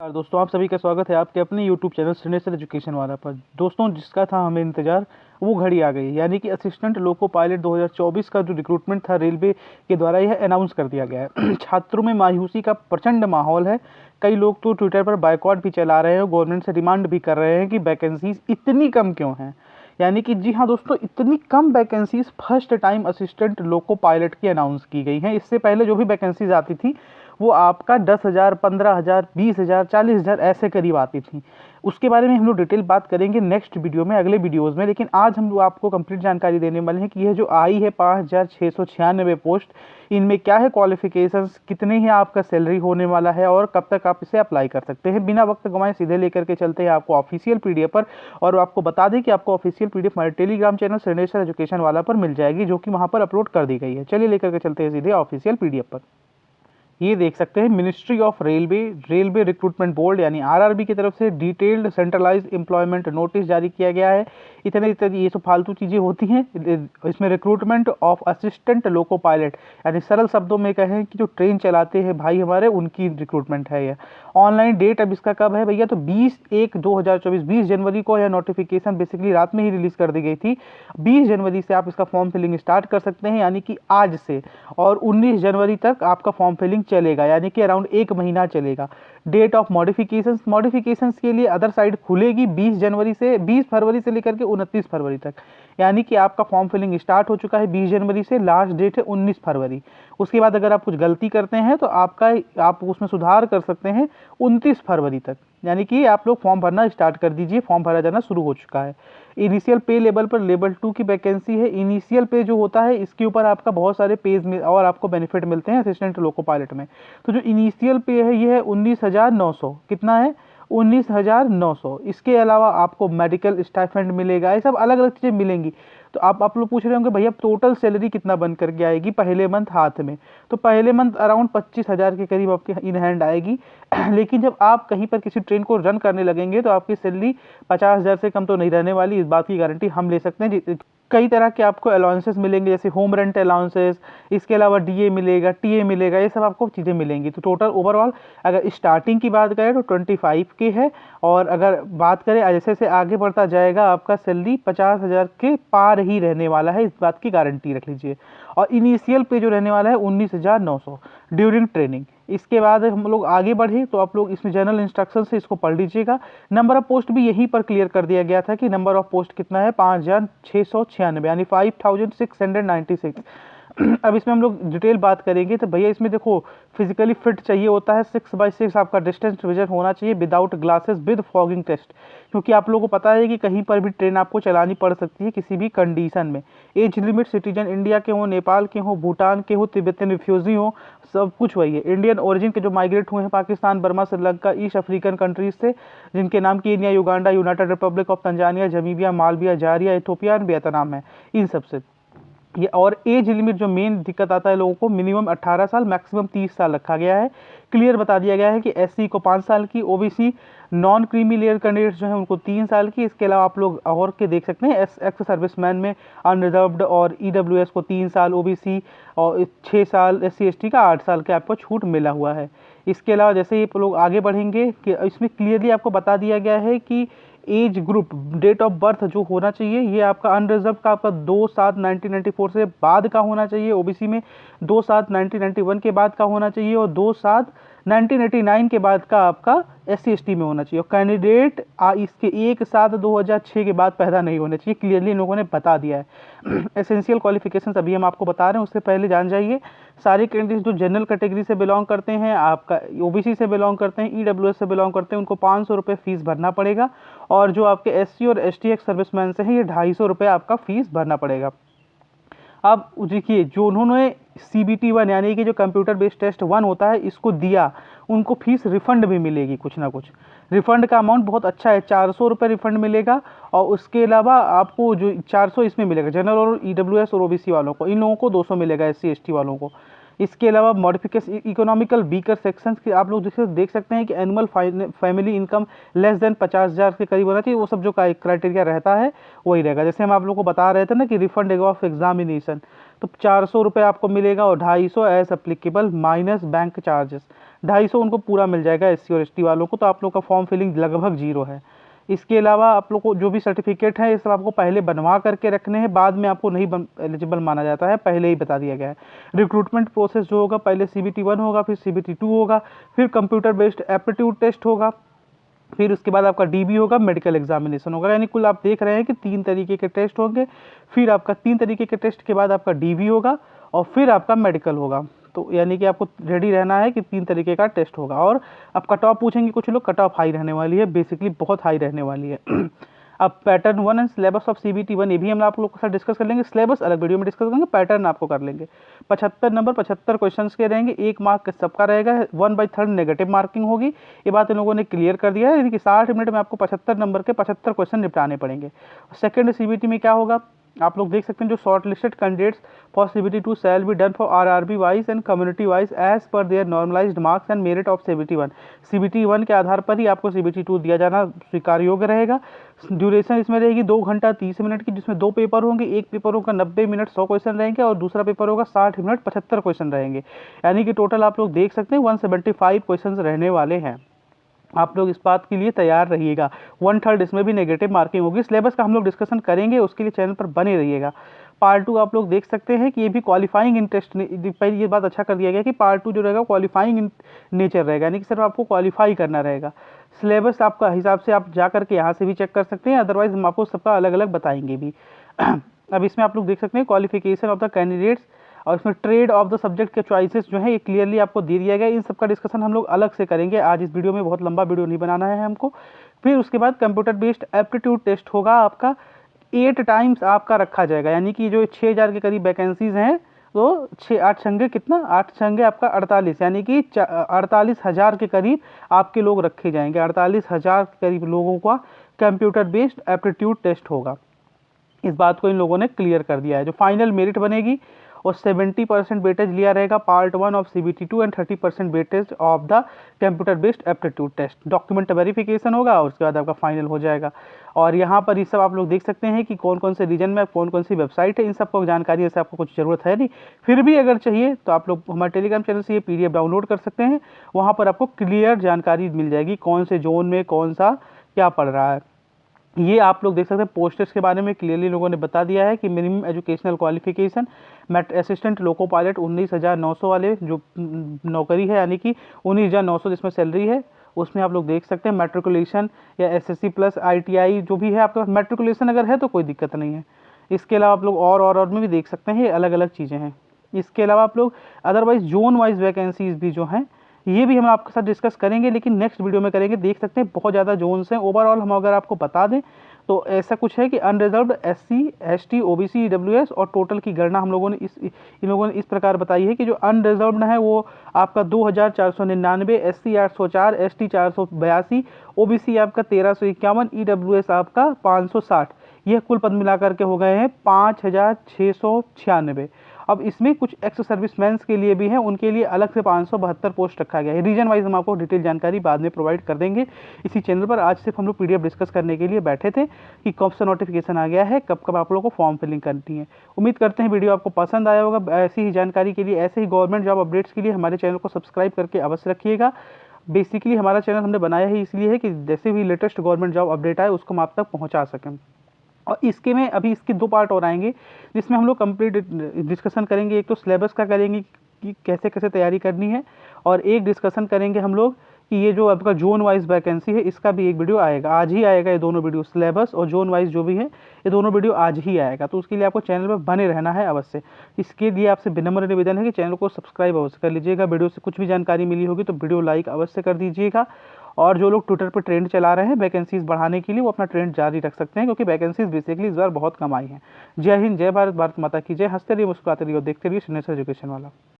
नमस्कार दोस्तों, आप सभी का स्वागत है आपके अपने YouTube चैनल सिग्नेचर एजुकेशन वाला पर। दोस्तों, जिसका था हमें इंतजार वो घड़ी आ गई, यानी कि असिस्टेंट लोको पायलट 2024 का जो रिक्रूटमेंट था रेलवे के द्वारा यह अनाउंस कर दिया गया है। छात्रों में मायूसी का प्रचंड माहौल है। कई लोग तो ट्विटर पर बायकॉट भी चला रहे हैं, गवर्नमेंट से डिमांड भी कर रहे हैं कि वैकेंसीज इतनी कम क्यों हैं। यानी कि जी हाँ दोस्तों, इतनी कम vacancies first time assistant loco pilot की अनाउंस की गई हैं। इससे पहले जो भी वैकेंसीज आती थी वो आपका 10,000, 15,000, 20,000, 40,000 ऐसे करीब आती थी। उसके बारे में हम लोग डिटेल बात करेंगे नेक्स्ट वीडियो में, अगले वीडियोज़ में। लेकिन आज हम लोग आपको कंप्लीट जानकारी देने वाले हैं कि यह जो आई है 5,696 पोस्ट, इनमें क्या है क्वालिफिकेशंस, कितने ही आपका सैलरी होने वाला है और कब तक आप इसे अप्लाई कर सकते हैं। बिना वक्त गंवाए सीधे लेकर के चलते हैं आपको ऑफिशियल पीडीएफ पर। और आपको बता दें कि आपको ऑफिशियल पीडीएफ हमारे टेलीग्राम चैनल सिग्नेचर एजुकेशन वाला पर मिल जाएगी, जो कि वहाँ पर अपलोड कर दी गई है। चलिए लेकर के चलते हैं सीधे ऑफिशियल पीडीएफ पर। ये देख सकते हैं, ministry of railway recruitment board यानी आरआरबी की तरफ से डिटेल्ड सेंट्रलाइज्ड एम्प्लॉयमेंट नोटिस जारी किया गया है। इतने ये सब फालतू चीज़ें होती हैं। इसमें recruitment of assistant loco pilot, यानी सरल शब्दों में कहें कि जो ट्रेन चलाते हैं भाई हमारे, उनकी रिक्रूटमेंट है। यह ऑनलाइन डेट अब इसका कब है भैया, तो 20/1/2024 20 जनवरी को यह नोटिफिकेशन बेसिकली रात में ही रिलीज कर दी गई थी। 20 जनवरी से आप इसका फॉर्म फिलिंग स्टार्ट कर सकते हैं, यानी कि आज से, और 19 जनवरी तक आपका फॉर्म फिलिंग चलेगा, यानी कि अराउंड 1 महीना चलेगा। डेट ऑफ मॉडिफिकेशंस के लिए अदर साइड खुलेगी 20 फरवरी से लेकर के 29 फरवरी तक। यानी कि आपका फॉर्म फिलिंग स्टार्ट हो चुका है 20 जनवरी से, लास्ट डेट है 19 फरवरी। उसके बाद अगर आप कुछ गलती करते हैं तो आप उसमें सुधार कर सकते हैं 29 फरवरी तक। यानी कि आप लोग फॉर्म भरना स्टार्ट कर दीजिए, फॉर्म भरा जाना शुरू हो चुका है। इनिशियल पे लेवल पर लेवल 2 की वैकेंसी है। इनिशियल पे जो होता है इसके ऊपर आपका बहुत सारे पेज में और आपको बेनिफिट मिलते हैं असिस्टेंट लोको पायलट में। तो जो इनिशियल पे है ये है 19,900, कितना है 19,900। इसके अलावा आपको मेडिकल स्टाइपेंड मिलेगा, ये सब अलग अलग चीज़ें मिलेंगी। तो आप लोग पूछ रहे होंगे भैया टोटल सैलरी कितना बन करके आएगी पहले मंथ हाथ में, तो पहले मंथ अराउंड 25,000 के करीब आपके इन हैंड आएगी। लेकिन जब आप कहीं पर किसी ट्रेन को रन करने लगेंगे तो आपकी सैलरी 50,000 से कम तो नहीं रहने वाली, इस बात की गारंटी हम ले सकते हैं। कई तरह के आपको अलाउंसेस मिलेंगे, जैसे होम रेंट अलाउंसेस, इसके अलावा डीए मिलेगा, टीए मिलेगा, ये सब आपको चीज़ें मिलेंगी। तो टोटल ओवरऑल अगर स्टार्टिंग की बात करें तो 25 के है, और अगर बात करें जैसे जैसे आगे बढ़ता जाएगा आपका सैलरी 50,000 के पार ही रहने वाला है, इस बात की गारंटी रख लीजिए। और इनिशियल पे जो रहने वाला है 19,900 ड्यूरिंग ट्रेनिंग। इसके बाद हम लोग आगे बढ़े तो आप लोग इसमें जनरल इंस्ट्रक्शन से इसको पढ़ लीजिएगा। नंबर ऑफ पोस्ट भी यहीं पर क्लियर कर दिया गया था कि नंबर ऑफ पोस्ट कितना है 5,696, यानी 5,696। अब इसमें हम लोग डिटेल बात करेंगे तो भैया इसमें देखो, फिजिकली फिट चाहिए होता है, 6x6 आपका डिस्टेंस विजन होना चाहिए, without glasses, with fogging test, क्योंकि आप लोगों को पता है कि कहीं पर भी ट्रेन आपको चलानी पड़ सकती है किसी भी कंडीशन में। एज लिमिट सिटीजन इंडिया के हो, नेपाल के हो, भूटान के हो, तिब्बतन रिफ्यूजी हो, सब कुछ वही है। इंडियन ओरिजिन के जो माइग्रेट हुए हैं Pakistan, Burma, Sri Lanka, east African countries से, जिनके नाम Kenya, Uganda, United Republic of Tanzania, Zambia, Malawi, जारिया, इथोपिया एंड वियतनाम है, इन सब से ये। और एज लिमिट जो मेन दिक्कत आता है लोगों को, मिनिमम 18 साल, मैक्सिमम 30 साल रखा गया है। क्लियर बता दिया गया है कि एससी को 5 साल की, OBC non creamy layer candidates जो है उनको 3 साल की। इसके अलावा आप लोग और के देख सकते हैं, एक्स सर्विसमैन में अनरिजर्व्ड और ईडब्ल्यूएस को 3 साल, ओबीसी और 6 साल, एससी एसटी का 8 साल का आपको छूट मिला हुआ है। इसके अलावा जैसे ही लोग आगे बढ़ेंगे कि इसमें क्लियरली आपको बता दिया गया है कि age group, date of birth जो होना चाहिए ये आपका अनरिजर्व का आपका 2/7/1994 से बाद का होना चाहिए, ओबीसी में 2/7/1991 के बाद का होना चाहिए, और 2/7/1989 के बाद का आपका एससी एसटी में होना चाहिए। और कैंडिडेट इसके 1/7/2006 के बाद पैदा नहीं होने चाहिए, क्लियरली इन लोगों ने बता दिया है। एसेंशियल क्वालिफिकेशन अभी हम आपको बता रहे हैं, उससे पहले जान जाइए सारे कैंडिडेट जो जनरल कैटेगरी से बिलोंग करते हैं, आपका ओबीसी से बिलोंग करते हैं, ईडब्ल्यूएस से बिलोंग करते हैं, उनको 500 रुपये फीस भरना पड़ेगा। और जो आपके एससी और एसटी एक्स सर्विसमैन से हैं, ये 250 रुपये आपका फीस भरना पड़ेगा। अब देखिए, जो उन्होंने CBT 1 यानी कि जो कंप्यूटर बेस्ड टेस्ट 1 होता है इसको दिया, उनको फीस रिफंड भी मिलेगी कुछ ना कुछ। रिफंड का अमाउंट बहुत अच्छा है, 400 रुपये रिफंड मिलेगा। और उसके अलावा आपको जो 400 इसमें मिलेगा जनरल और ईडब्ल्यूएस और ओबीसी वालों को, इन लोगों को 200 मिलेगा, एससी एसटी वालों को। इसके अलावा मॉडिफिकेशन इकोनॉमिकल वीकर सेक्शंस की आप लोग देख सकते हैं कि annual family income less than 50,000 के करीब होना चाहिए। वो सब जो क्राइटेरिया रहता है वही रहेगा। जैसे हम आप लोग को बता रहे थे ना कि रिफंड ऑफ एग्जामिनेशन, तो 400 रुपये आपको मिलेगा, और 250 as applicable minus bank charges. 250 उनको पूरा मिल जाएगा SC और ST वालों को। तो आप लोग का फॉर्म फिलिंग लगभग 0 है। इसके अलावा आप लोग को जो भी सर्टिफिकेट है ये सब आपको पहले बनवा करके रखने हैं, बाद में आपको नहीं एलिजिबल माना जाता है, पहले ही बता दिया गया है। रिक्रूटमेंट प्रोसेस जो होगा, पहले CBT 1 होगा, फिर CBT 2 होगा, फिर कंप्यूटर बेस्ड एप्टीट्यूड टेस्ट होगा, फिर उसके बाद आपका DB होगा, मेडिकल एग्जामिनेशन होगा। यानी कुल आप देख रहे हैं कि 3 तरीके के टेस्ट होंगे। फिर आपका 3 तरीके के टेस्ट के बाद आपका DB होगा और फिर आपका मेडिकल होगा। तो यानी कि आपको रेडी रहना है कि 3 तरीके का टेस्ट होगा। और अब कट ऑफ पूछेंगे कुछ लोग, कट ऑफ हाई रहने वाली है, बेसिकली बहुत हाई रहने वाली है। अब pattern 1 and syllabus of CBT 1 ये भी हम आप लोग के साथ डिस्कस कर लेंगे। सिलेबस अलग वीडियो में डिस्कस करेंगे, पैटर्न आपको कर लेंगे। 75 नंबर 75 क्वेश्चंस के रहेंगे, 1 मार्क सबका रहेगा, 1/3 नेगेटिव मार्किंग होगी। ये बात इन लोगों ने क्लियर कर दिया है, यानी कि 60 मिनट में आपको 75 नंबर के 75 क्वेश्चन निपटाने पड़ेंगे। सेकेंड CBT में क्या होगा, आप लोग देख सकते हैं, जो short listed candidates for CBT 2 shall be done for RRB wise and community wise as per their normalised marks and merit of CBT 1। CBT 1 के आधार पर ही आपको CBT 2 दिया जाना स्वीकार योग्य रहेगा। ड्यूरेशन इसमें रहेगी 2 घंटा 30 मिनट की, जिसमें 2 पेपर होंगे। एक पेपर होगा 90 मिनट 100 क्वेश्चन रहेंगे और दूसरा पेपर होगा 60 मिनट 75 क्वेश्चन रहेंगे। यानी कि टोटल आप लोग देख सकते हैं 175 क्वेश्चन रहने वाले हैं। आप लोग इस बात के लिए तैयार रहिएगा। 1/3 इसमें भी नेगेटिव मार्किंग होगी। सिलेबस का हम लोग डिस्कशन करेंगे, उसके लिए चैनल पर बने रहिएगा। पार्ट 2 आप लोग देख सकते हैं कि ये भी क्वालिफाइंग इंटरेस्ट, पहले ये बात अच्छा कर दिया गया कि पार्ट 2 जो रहेगा क्वालिफाइंग नेचर रहेगा, यानी कि सिर्फ आपको क्वालिफाई करना रहेगा। सिलेबस आपका हिसाब से आप जा करके यहाँ से भी चेक कर सकते हैं, अदरवाइज हम आपको सबका अलग अलग बताएंगे भी। अब इसमें आप लोग देख सकते हैं क्वालिफिकेशन ऑफ द कैंडिडेट्स, और इसमें ट्रेड ऑफ द सब्जेक्ट के चॉइसेस जो है ये क्लियरली आपको दे दिया गया है। इन सब का डिस्कशन हम लोग अलग से करेंगे, आज इस वीडियो में बहुत लंबा वीडियो नहीं बनाना है हमको। फिर उसके बाद कंप्यूटर बेस्ड एप्टीट्यूड टेस्ट होगा आपका, 8 टाइम्स आपका रखा जाएगा, यानी कि जो 6000 के करीब वैकेंसीज हैं तो 8 छंगे कितना, 8 छंगे आपका 48, यानी कि 48,000 के करीब आपके लोग रखे जाएंगे। 48,000 के करीब लोगों का कंप्यूटर बेस्ड एप्टीट्यूड टेस्ट होगा। इस बात को इन लोगों ने क्लियर कर दिया है। जो फाइनल मेरिट बनेगी और 70% वेटेज लिया रहेगा part 1 of CBT 2 and 30% weightage of the computer based aptitude test. Document verification होगा और उसके बाद आपका फाइनल हो जाएगा। और यहाँ पर ये सब आप लोग देख सकते हैं कि कौन कौन से रीजन में कौन कौन सी वेबसाइट है, इन सबको जानकारी से आपको कुछ ज़रूरत है नहीं। फिर भी अगर चाहिए तो आप लोग हमारे टेलीग्राम चैनल से ये PDF डाउनलोड कर सकते हैं, वहाँ पर आपको क्लियर जानकारी मिल जाएगी कौन से जोन में कौन सा क्या पड़ रहा है। ये आप लोग देख सकते हैं पोस्टर्स के बारे में क्लियरली लोगों ने बता दिया है कि minimum educational qualification assistant loco pilot 19,900 वाले जो नौकरी है, यानी कि 19,900 जिसमें सैलरी है, उसमें आप लोग देख सकते हैं मैट्रिकुलेशन या SSC प्लस ITI जो भी है आपके पास, मैट्रिकुलेशन अगर है तो कोई दिक्कत नहीं है। इसके अलावा आप लोग और में भी देख सकते हैं, ये अलग अलग चीज़ें हैं। इसके अलावा आप लोग अदरवाइज जोन वाइज वैकेंसीज भी जो हैं ये भी हम आपके साथ डिस्कस करेंगे, लेकिन नेक्स्ट वीडियो में करेंगे। देख सकते हैं बहुत ज़्यादा जोन्स हैं। ओवरऑल हम अगर आपको बता दें तो ऐसा कुछ है कि unreserved SC ST OBC EWS और टोटल की गणना हम लोगों ने इन लोगों ने इस प्रकार बताई है कि जो अनरिजर्व्ड है वो आपका 2,499, SC 804, ST 482, OBC आपका 1,351, EWS आपका 560। यह कुल पद मिलाकर के हो गए हैं 5,696। अब इसमें कुछ एक्स सर्विसमैन के लिए भी है, उनके लिए अलग से 572 पोस्ट रखा गया है। रीजन वाइज हम आपको डिटेल जानकारी बाद में प्रोवाइड कर देंगे इसी चैनल पर। आज सिर्फ हम लोग PDF डिस्कस करने के लिए बैठे थे कि कब से नोटिफिकेशन आ गया है, कब कब आप लोगों को फॉर्म फिलिंग करनी है। उम्मीद करते हैं वीडियो आपको पसंद आया होगा। ऐसी ही जानकारी के लिए, ऐसे ही गवर्नमेंट जॉब अपडेट्स के लिए हमारे चैनल को सब्सक्राइब करके अवश्य रखिएगा। बेसिकली हमारा चैनल हमने बनाया ही इसलिए है कि जैसे भी लेटेस्ट गवर्नमेंट जॉब अपडेट आए उसको हम आप तक पहुँचा सकें। और इसके में अभी इसके 2 पार्ट और आएंगे जिसमें हम लोग कंप्लीट डिस्कशन करेंगे। एक तो सिलेबस का करेंगे कि कैसे कैसे तैयारी करनी है, और एक डिस्कशन करेंगे हम लोग कि ये जो आपका जोन वाइज वैकेंसी है इसका भी एक वीडियो आएगा, आज ही आएगा। ये दोनों वीडियो, सिलेबस और जोन वाइज जो भी है, ये दोनों वीडियो आज ही आएगा। तो उसके लिए आपको चैनल पर बने रहना है अवश्य। इसके लिए आपसे विनम्र निवेदन है कि चैनल को सब्सक्राइब अवश्य कर लीजिएगा। वीडियो से कुछ भी जानकारी मिली होगी तो वीडियो लाइक अवश्य कर दीजिएगा। और जो लोग ट्विटर पर ट्रेंड चला रहे हैं वैकेंसीज बढ़ाने के लिए, वो अपना ट्रेंड जारी रख सकते हैं, क्योंकि वैकेंसीज बेसिकली इस बार बहुत कम आई हैं। जय हिंद, जय भारत, भारत माता की जय। हंसते रहिए, मुस्कुराते रहिए और देखते रहिए श्रीनेश्वर एजुकेशन वाला।